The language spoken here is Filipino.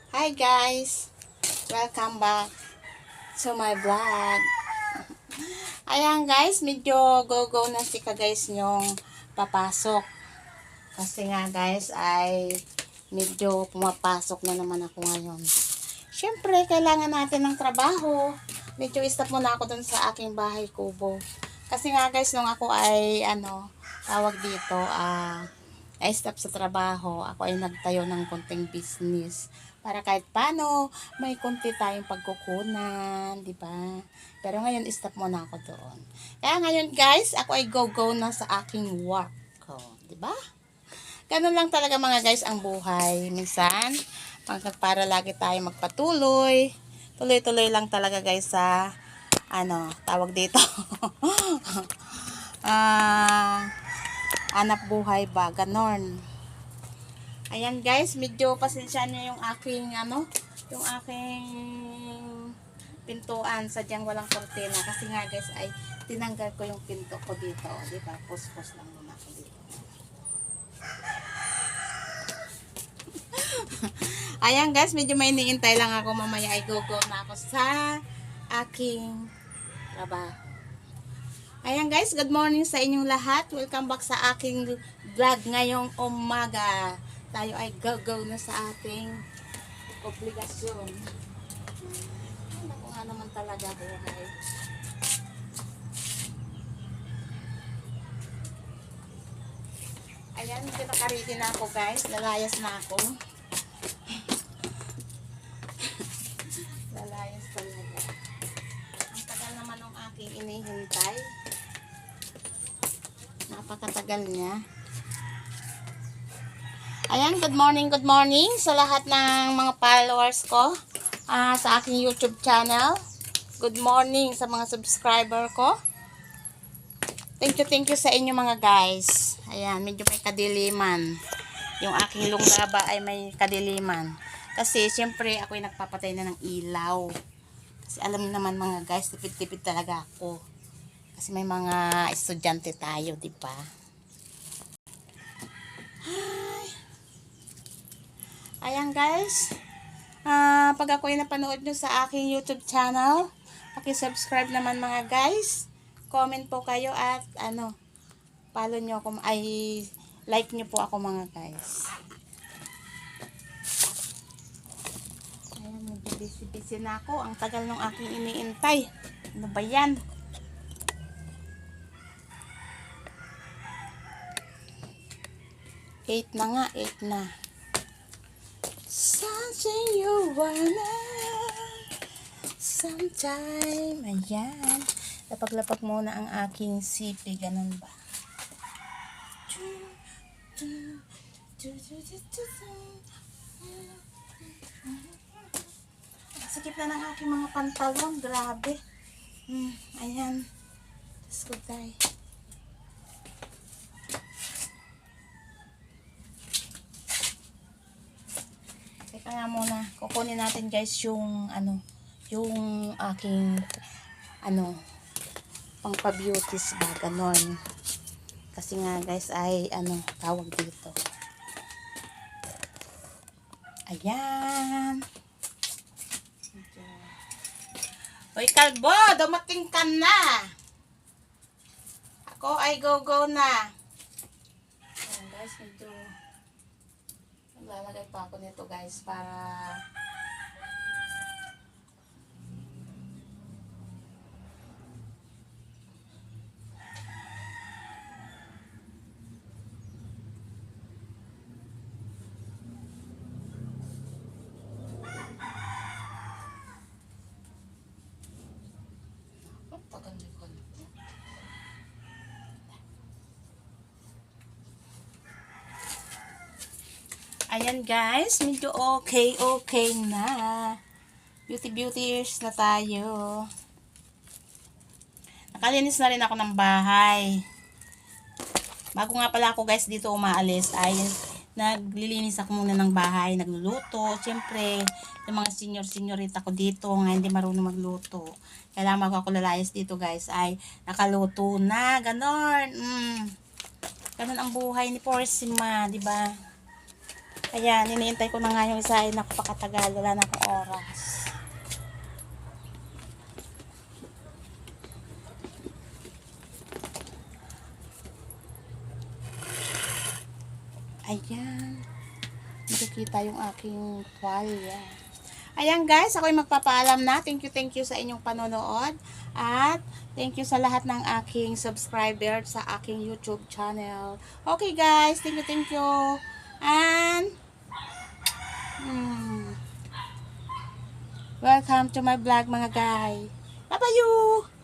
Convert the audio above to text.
Hi guys! Welcome back to my vlog. Ayan guys, medyo go-go na sika guys yung papasok. Kasi nga guys ay medyo pumapasok na naman ako ngayon. Siyempre, kailangan natin ng trabaho. Medyo stop muna ako dun sa aking bahay kubo. Kasi nga guys, nung ako ay tawag dito, ay stop sa trabaho, ako ay nagtayo ng konting business para kahit paano may konti tayong pagkukunan, di ba? Pero ngayon stop muna ako doon. Kaya ngayon guys, ako ay go-go na sa aking work ko, di ba? Ganun lang talaga mga guys ang buhay. Minsan, para lagi tayo magpatuloy. Tuloy-tuloy lang talaga guys sa tawag dito. Hanap buhay ba? Ganon. Ayan guys, medyo pasensya niyo yung aking yung aking pintuan. Sadyang walang kortina. Kasi nga guys ay tinanggal ko yung pinto ko dito. Diba? Pus-pus lang muna ako dito. Ayan guys, medyo may iniintay lang ako. Mamaya ay go-go na ako sa aking trabaho. Ayan guys, good morning sa inyong lahat. Welcome back sa aking vlog ngayong umaga. Tayo ay go-go na sa ating obligasyon. Ako nga naman talaga buhay. Ayan, pinakariti na ako guys. Lalayas na ako. Lalayas talaga. Ang tagal naman ng aking inihintay. Napakatagal niya. Ayan, good morning sa lahat ng mga followers ko sa aking YouTube channel. Good morning sa mga subscriber ko. Thank you sa inyo mga guys. Ayan, medyo may kadiliman. Yung aking lunggaba ay may kadiliman. Kasi siyempre ako ay nagpapatay na ng ilaw. Kasi alam niyo naman mga guys, tipid-tipid talaga ako. Kasi may mga estudyante tayo, di ba? Ayan guys. Pag ako ay napanood nyo sa aking YouTube channel, paki-subscribe naman mga guys. Comment po kayo at follow nyo ako, ay like nyo po ako mga guys. Ayan, medyo busy na ako. Ang tagal ng aking iniintay. Ano ba yan? Eight na nga, 8 na. Something you wanna sometime. Ayan. Lapag-lapag muna ang aking sipi. Ganun ba? Sakit na ng aking mga pantalon. Grabe. Ayan. Diyos ko tayo. Teka nga muna. Kukunin natin guys yung yung aking pang pa-beauties ba. Ganon. Kasi nga guys ay tawag dito. Ayan. Hoy kalbo, dumating ka na. Ako ay go-go na. Ayan guys, medyo maglalagay pa ako nito guys para ayan guys, medyo okay na. Beauty na tayo. Nakalinis na rin ako ng bahay. Bago nga pala ako guys dito umaalis ay naglilinis ako muna ng bahay, nagluluto. Siyempre, yung mga seniorita ko dito nga hindi marunong magluto. Kailangan bago ako lalayas dito guys ay nakaluto na. Ganon. Ganon ang buhay ni Porsima, di ba? Ayan, iniintay ko na nga yung isa. Ay, napakatagal. Wala na akong oras. Ayan. Hindi kita yung aking tuwalya. Ayan guys, ako'y magpapaalam na. Thank you sa inyong panonood. At thank you sa lahat ng aking subscriber sa aking YouTube channel. Okay guys, thank you. And welcome to my vlog mga guys. Bye-bye you!